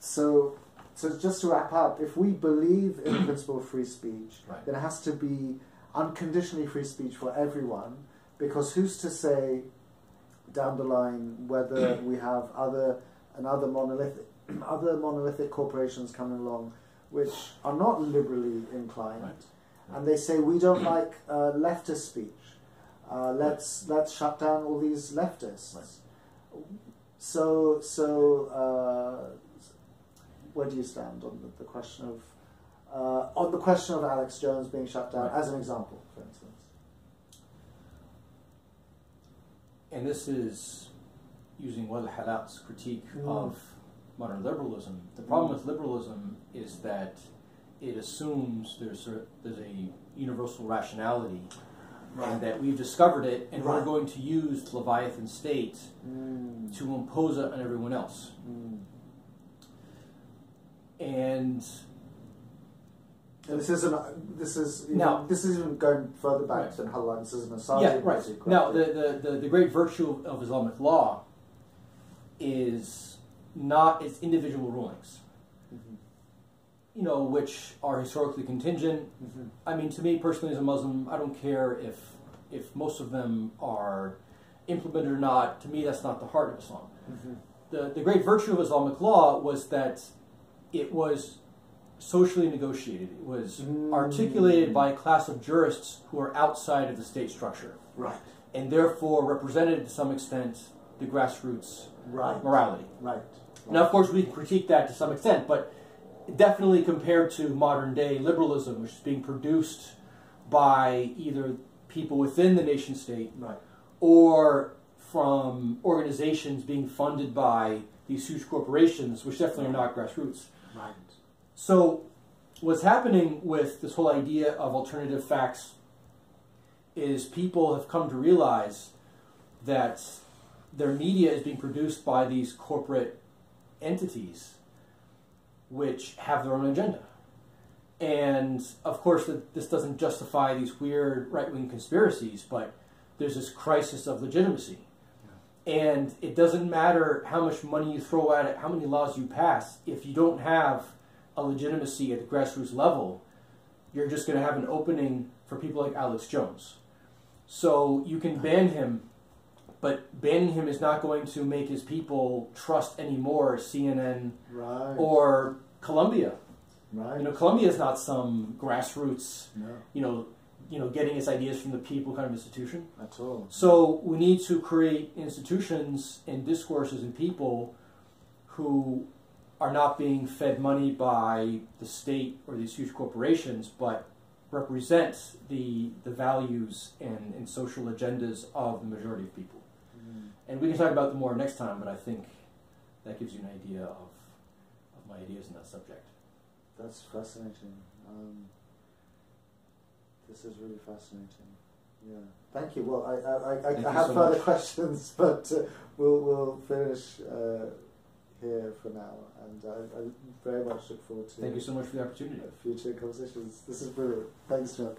so just to wrap up, if we believe in the principle of free speech, Right. then it has to be unconditionally free speech for everyone, because who's to say down the line whether we have other monolithic corporations coming along which are not liberally inclined, Right. and they say we don't like leftist speech. Let's shut down all these leftists. Right. So where do you stand on the question of Alex Jones being shut down, Right. as an example, for instance? And this is using Wael Halat's critique of modern liberalism. The problem with liberalism is that it assumes there's a universal rationality, and that we've discovered it, and we're going to use the Leviathan state to impose it on everyone else. And this is even going further back than Halliwell. This is an aside. yeah, right. Now, the great virtue of Islamic law is not its individual rulings, you know, which are historically contingent. I mean, to me personally, as a Muslim, I don't care if most of them are implemented or not. To me, that's not the heart of Islam. The great virtue of Islamic law was that it was socially negotiated. It was articulated by a class of jurists who are outside of the state structure, Right. and therefore represented to some extent the grassroots morality. Right. Now, of course, we can critique that to some extent, but definitely compared to modern day liberalism, which is being produced by either people within the nation state or from organizations being funded by these huge corporations, which definitely are not grassroots. Right. So what's happening with this whole idea of alternative facts is people have come to realize that their media is being produced by these corporate entities which have their own agenda. And of course, this doesn't justify these weird right-wing conspiracies, but there's this crisis of legitimacy. And it doesn't matter how much money you throw at it, how many laws you pass, if you don't have a legitimacy at the grassroots level, you're just going to have an opening for people like Alex Jones. So you can ban him, but banning him is not going to make his people trust anymore CNN or Columbia. Right. You know, Columbia is not some grassroots, No. Getting its ideas from the people kind of institution. At all. So we need to create institutions and discourses and people who are not being fed money by the state or these huge corporations, but represent the values and social agendas of the majority of people. And we can talk about them more next time, but I think that gives you an idea of my ideas on that subject. That's fascinating. This is really fascinating. Yeah. Thank you. Well, I have further questions, but we'll finish here for now. And I very much look forward to Thank you so much for the opportunity. Future conversations. This is brilliant. Thanks, John.